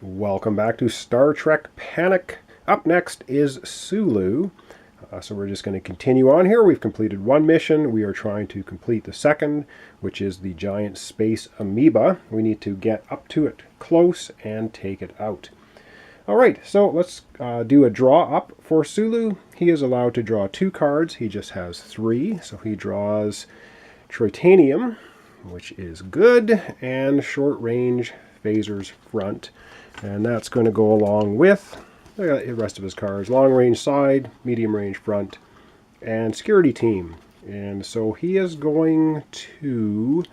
Welcome back to Star Trek Panic. Up next is Sulu. So we're just going to continue on here. We've completed one mission. We are trying to complete the second, which is the giant Space Amoeba. We need to get up to it close and take it out. Alright, so let's do a draw up for Sulu. He is allowed to draw 2 cards. He just has 3. So he draws Tritanium, which is good, and short range phasers front. And that's going to go along with the rest of his cards. Long range side, medium range front, and security team. And so he is going to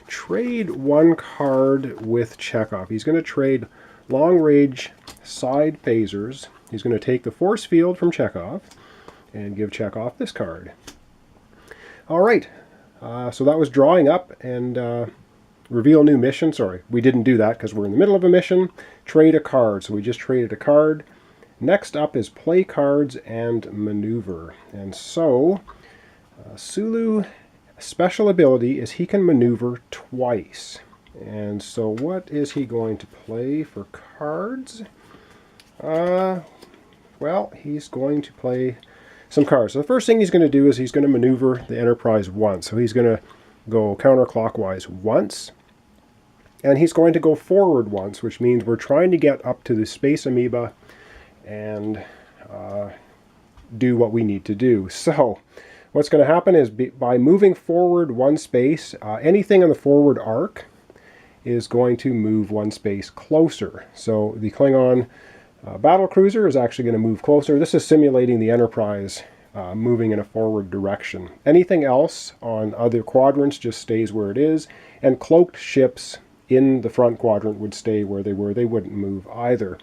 trade 1 card with Chekov. He's going to trade long range side phasers. He's going to take the force field from Chekov and give Chekov this card. Alright, so that was drawing up and reveal new mission. Sorry, we didn't do that because we're in the middle of a mission. Trade a card. So we just traded a card. Next up is play cards and maneuver. And so Sulu special ability is he can maneuver twice. And so what is he going to play for cards? Well, he's going to play some cards. So the first thing he's going to do is he's going to maneuver the Enterprise once. So he's going to go counterclockwise once. And he's going to go forward once, which means we're trying to get up to the Space Amoeba and do what we need to do. So what's going to happen is by moving forward 1 space, anything on the forward arc is going to move 1 space closer. So the Klingon battle cruiser is actually going to move closer. This is simulating the Enterprise moving in a forward direction. Anything else on other quadrants just stays where it is, and cloaked ships in the front quadrant would stay where they were. They wouldn't move either.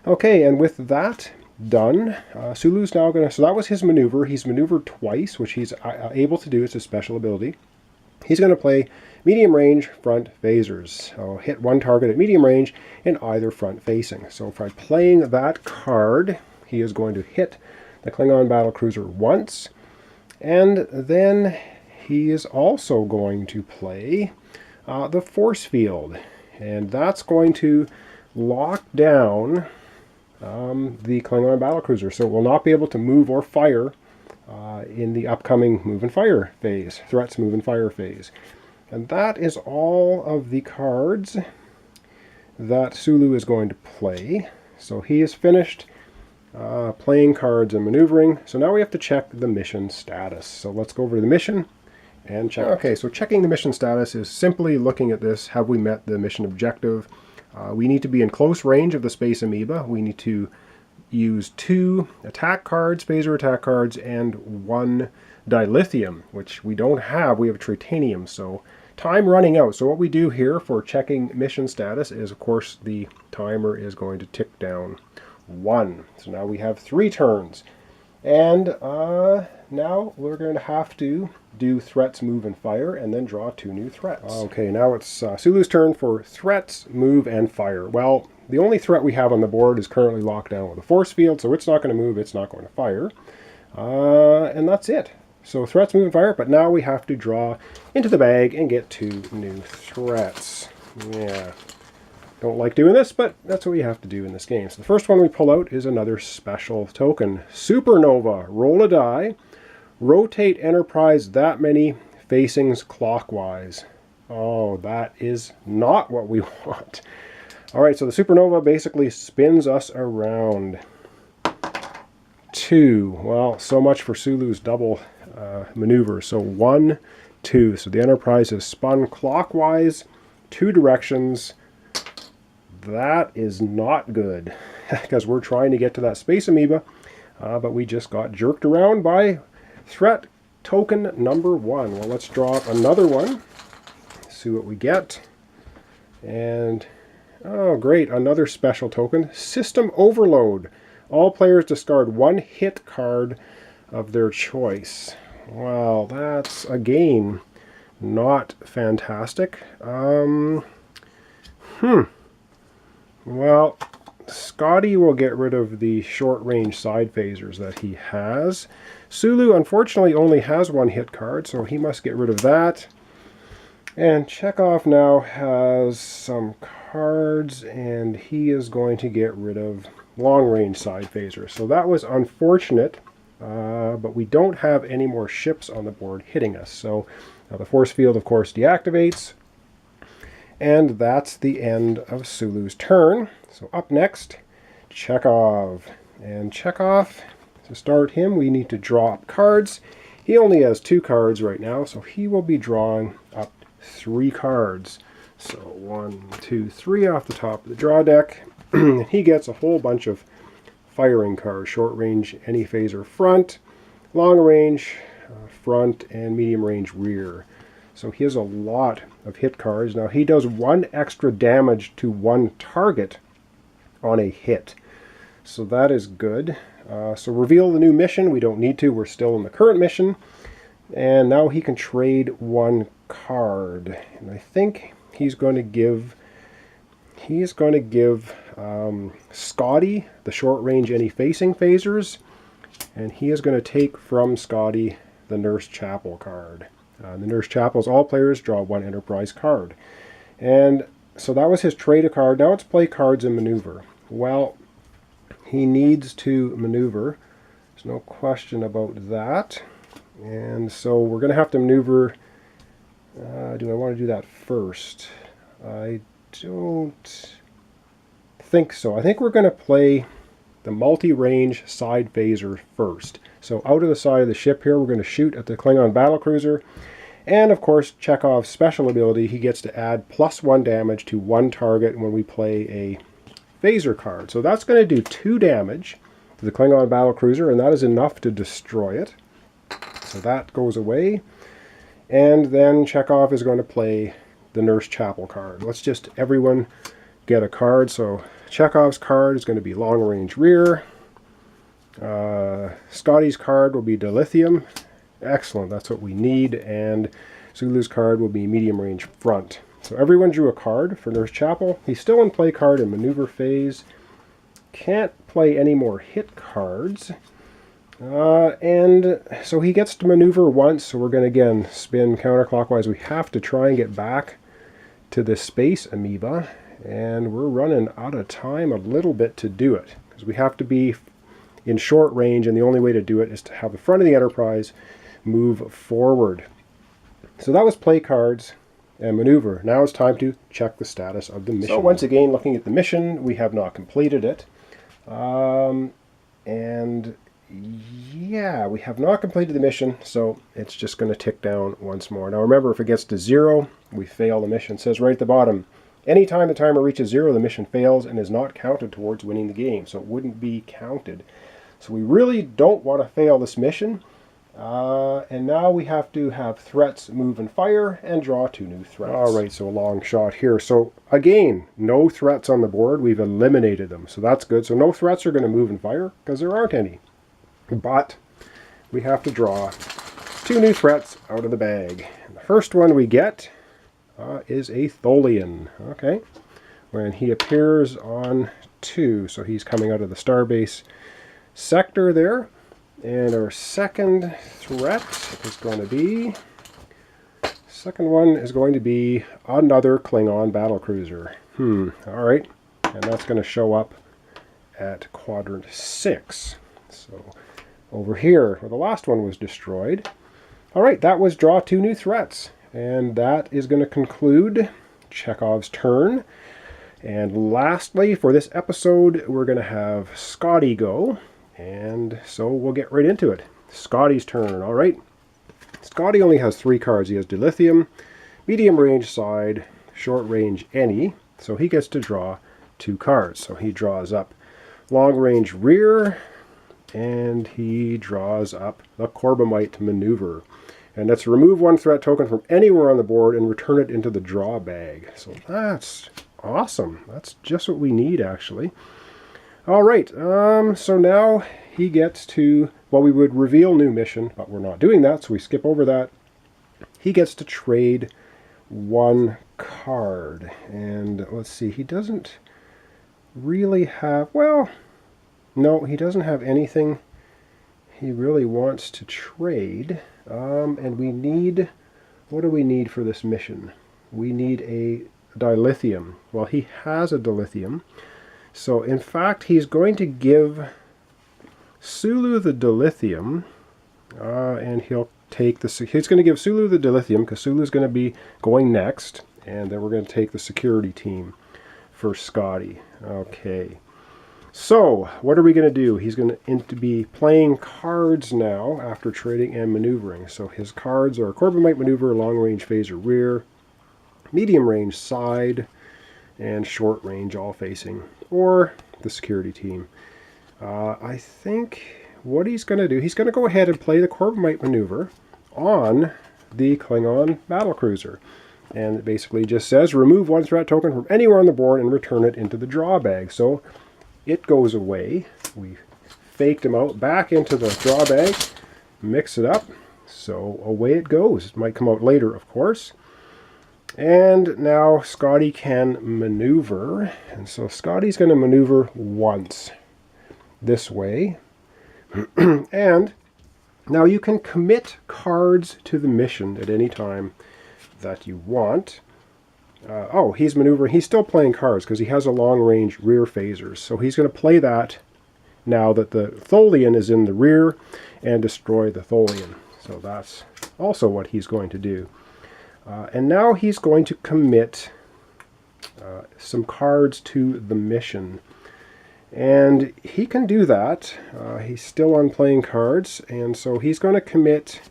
Okay, and with that done, Sulu's now going to... So that was his maneuver. He's maneuvered twice, which he's able to do. It's a special ability. He's going to play medium range front phasers. So hit 1 target at medium range in either front facing. So by playing that card, he is going to hit the Klingon battlecruiser once. And then he is also going to play the force field. And that's going to lock down the Klingon battlecruiser. So it will not be able to move or fire in the upcoming move and fire phase, threats move and fire phase. And that is all of the cards that Sulu is going to play. So he is finished playing cards and maneuvering. So now we have to check the mission status. So let's go over to the mission and check. Okay, so checking the mission status is simply looking at this. Have we met the mission objective? We need to be in close range of the Space Amoeba. We need to use 2 attack cards, phaser attack cards, and 1 dilithium, which we don't have. We have tritanium, so time running out. So what we do here for checking mission status is, of course, the timer is going to tick down 1. So now we have 3 turns. And now we're going to have to do threats, move, and fire, and then draw 2 new threats. Okay, now it's Sulu's turn for threats, move, and fire. Well, the only threat we have on the board is currently locked down with a force field, so it's not going to move, it's not going to fire. And that's it. So threats, move, and fire, but now we have to draw into the bag and get 2 new threats. Yeah. Don't like doing this, but that's what we have to do in this game. So the first one we pull out is another special token. Supernova. Roll a die. Rotate Enterprise that many facings clockwise. Oh, that is not what we want. Alright, so the supernova basically spins us around. 2. Well, so much for Sulu's double maneuver. So 1, 2. So the Enterprise is spun clockwise, 2 directions. That is not good, because we're trying to get to that Space Amoeba, but we just got jerked around by threat token number 1. Well, let's draw up another one, see what we get. And, oh great, another special token. System Overload. All players discard 1 hit card of their choice. Well, that's, again, not fantastic. Well, Scotty will get rid of the short-range side phasers that he has. Sulu, unfortunately, only has 1 hit card, so he must get rid of that. And Chekov now has some cards, and he is going to get rid of long-range side phasers. So that was unfortunate, but we don't have any more ships on the board hitting us. So now the force field, of course, deactivates. And that's the end of Sulu's turn. So up next, Chekov. And Chekov, to start him, we need to draw up cards. He only has 2 cards right now, so he will be drawing up 3 cards. So 1, 2, 3 off the top of the draw deck. He gets a whole bunch of firing cards. Short range, any phaser front, long range, front, and medium range rear. So he has a lot of hit cards. Now he does 1 extra damage to 1 target on a hit. So that is good. So reveal the new mission. We don't need to. We're still in the current mission. And now he can trade 1 card. And I think he's going to give Scotty the short range any facing phasers. And he is going to take from Scotty the Nurse Chapel card. The Nurse Chapel's all players draw 1 Enterprise card. And so that was his trade a card. Now it's play cards and maneuver. Well, he needs to maneuver. There's no question about that. And so we're going to have to maneuver. Do I want to do that first? I don't think so. I think we're going to play the multi-range side phaser first. So out of the side of the ship here, we're going to shoot at the Klingon battlecruiser. And of course, Chekov's special ability, he gets to add +1 damage to 1 target when we play a phaser card. So that's going to do 2 damage to the Klingon battlecruiser, and that is enough to destroy it. So that goes away. And then Chekov is going to play the Nurse Chapel card. Let's just everyone get a card. So Chekov's card is going to be long range rear. Scotty's card will be dilithium. Excellent, that's what we need. And Sulu's card will be medium range front. So everyone drew a card for Nurse Chapel. He's still in play card and maneuver phase. Can't play any more hit cards. And so he gets to maneuver once, so we're going to again spin counterclockwise. We have to try and get back to the Space Amoeba, and we're running out of time a little bit to do it, because we have to be in short range, and the only way to do it is to have the front of the Enterprise move forward. So that was play cards and maneuver. Now it's time to check the status of the mission. So once again, looking at the mission, we have not completed it. And yeah, we have not completed the mission, so it's just going to tick down once more. Now remember, if it gets to 0, we fail the mission. It says right at the bottom, anytime the timer reaches 0, the mission fails and is not counted towards winning the game, so it wouldn't be counted. So we really don't want to fail this mission. And now we have to have threats move and fire and draw 2 new threats. Alright, so a long shot here. So again, no threats on the board. We've eliminated them, so that's good. So no threats are going to move and fire because there aren't any. But we have to draw 2 new threats out of the bag. And the first one we get is a Tholian. Okay, when he appears on 2, so he's coming out of the Starbase sector there. And our second threat is going to be, second one is going to be another Klingon battlecruiser. Alright, and that's going to show up at quadrant 6. So over here, where the last one was destroyed. Alright, that was draw 2 new threats. And that is going to conclude Chekov's turn. And lastly, for this episode, we're going to have Scotty go. And so we'll get right into it. Scotty's turn, alright. Scotty only has 3 cards. He has dilithium, medium range side, short range any. So he gets to draw 2 cards. So he draws up long range rear, and he draws up the Corbomite maneuver. And that's remove 1 threat token from anywhere on the board and return it into the draw bag. So that's awesome. That's just what we need, actually. Alright, so now he gets to, well, we would reveal new mission, but we're not doing that, so we skip over that. He gets to trade 1 card. And let's see, he doesn't really have, well, no, he doesn't have anything he really wants to trade. And we need, what do we need for this mission? we need a dilithium. Well, he has a dilithium. So in fact, he's going to give Sulu the dilithium, and he'll take the, he's going to give Sulu the dilithium because Sulu's going to be going next, and then we're going to take the security team for Scotty. Okay. So, what are we going to do? He's going to be playing cards now after trading and maneuvering. So his cards are Corbomite Maneuver, Long Range Phaser Rear, Medium Range Side, and Short Range All Facing, or the security team. I think what he's going to do, he's going to go ahead and play the Corbomite Maneuver on the Klingon Battlecruiser. And it basically just says, remove one threat token from anywhere on the board and return it into the draw bag. So it goes away. We faked him out back into the draw bag, mix it up, so away it goes. It might come out later, of course. And now Scotty can maneuver. And so Scotty's going to maneuver once this way. And now you can commit cards to the mission at any time that you want. Oh, he's maneuvering. He's still playing cards because he has a long-range rear phasers. So he's going to play that now that the Tholian is in the rear and destroy the Tholian. So that's also what he's going to do. And now he's going to commit some cards to the mission. And he can do that. He's still on playing cards. And so he's going to commit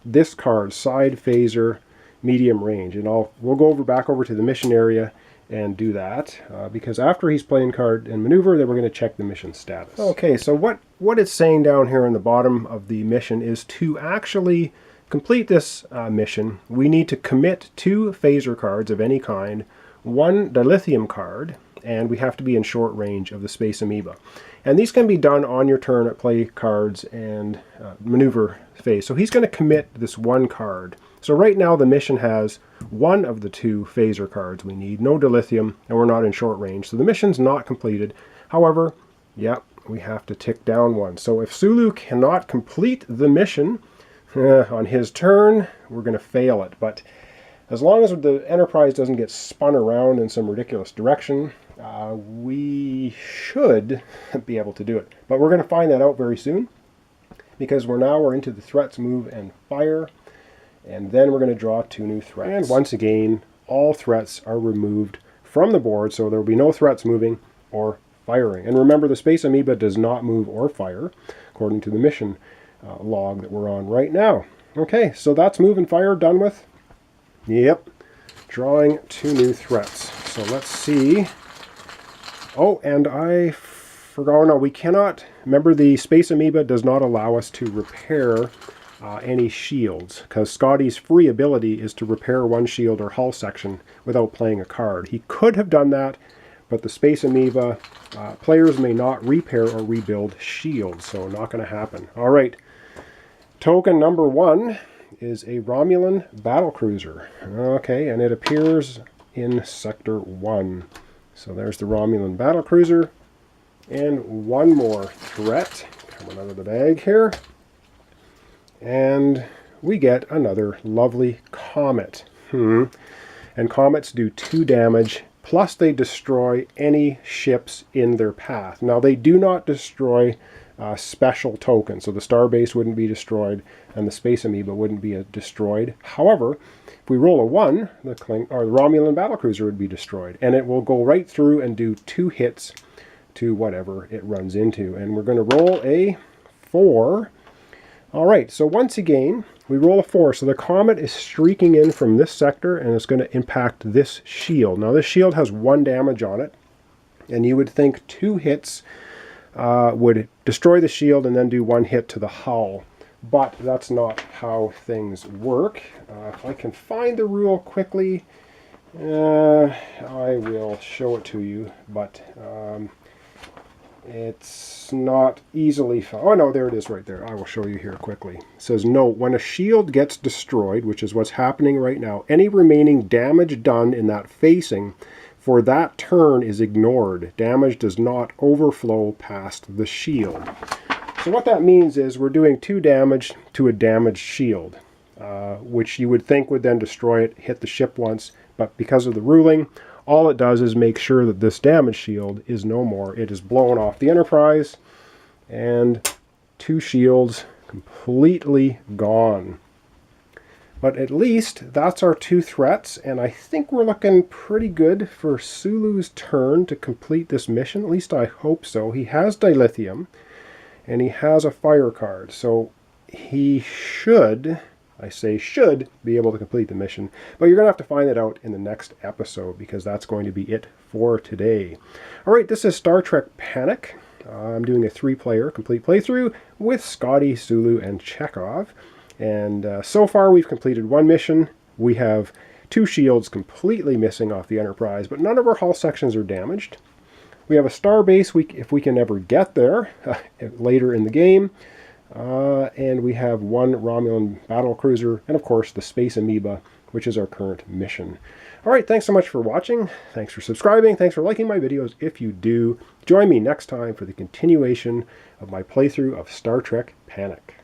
this card, Side Phaser, Medium Range, and we'll go back over to the mission area and do that because after he's playing card and maneuver, then we're going to check the mission status. Okay, so what it's saying down here in the bottom of the mission is to actually complete this mission, we need to commit 2 phaser cards of any kind, 1 dilithium card, and we have to be in short range of the Space Amoeba. And these can be done on your turn at play cards and maneuver phase. So he's going to commit this 1 card. So right now the mission has 1 of the 2 phaser cards we need, no dilithium, and we're not in short range. So the mission's not completed. However, yep, we have to tick down 1. So if Sulu cannot complete the mission on his turn, we're going to fail it. But as long as the Enterprise doesn't get spun around in some ridiculous direction, we should be able to do it. But we're going to find that out very soon because we're into the threats, move, and fire. And then we're going to draw 2 new threats. And once again, all threats are removed from the board, so there will be no threats moving or firing. And remember, the Space Amoeba does not move or fire, according to the mission log that we're on right now. Okay, so that's move and fire done with. Yep, drawing 2 new threats. So let's see. Oh, and I forgot, oh no, we cannot, remember the Space Amoeba does not allow us to repair any shields, because Scotty's free ability is to repair 1 shield or hull section without playing a card. He could have done that, but the Space Amoeba players may not repair or rebuild shields, so not going to happen. All right, token number 1 is a Romulan battlecruiser. Okay, and it appears in Sector 1. So there's the Romulan battlecruiser, and 1 more threat coming out of the bag here. And we get another lovely comet. And comets do 2 damage, plus they destroy any ships in their path. Now they do not destroy special tokens, so the starbase wouldn't be destroyed and the Space Amoeba wouldn't be destroyed. However, if we roll a 1, the Romulan battlecruiser would be destroyed, and it will go right through and do 2 hits to whatever it runs into. And we're going to roll a 4. All right, so once again, we roll a 4. So the comet is streaking in from this sector, and it's going to impact this shield. Now this shield has 1 damage on it, and you would think 2 hits would destroy the shield and then do 1 hit to the hull. But that's not how things work. If I can find the rule quickly, I will show it to you, but it's not easily found. Oh no, there it is right there. I will show you here quickly. It says, note, when a shield gets destroyed, which is what's happening right now, any remaining damage done in that facing for that turn is ignored. Damage does not overflow past the shield. So what that means is we're doing 2 damage to a damaged shield. which you would think would then destroy it, hit the ship once, but because of the ruling, all it does is make sure that this damage shield is no more. It is blown off the Enterprise, and 2 shields completely gone. But at least that's our 2 threats, and I think we're looking pretty good for Sulu's turn to complete this mission. At least I hope so. He has dilithium, and he has a fire card, so he should, I say should, be able to complete the mission. But you're going to have to find it out in the next episode, because that's going to be it for today. Alright, this is Star Trek Panic. I'm doing a 3-player complete playthrough with Scotty, Sulu, and Chekov. And so far we've completed 1 mission. We have 2 shields completely missing off the Enterprise, but none of our hull sections are damaged. We have a star base if we can ever get there later in the game. And we have 1 Romulan battle cruiser, and of course the Space Amoeba, which is our current mission. Alright, thanks so much for watching. Thanks for subscribing. Thanks for liking my videos if you do. Join me next time for the continuation of my playthrough of Star Trek Panic.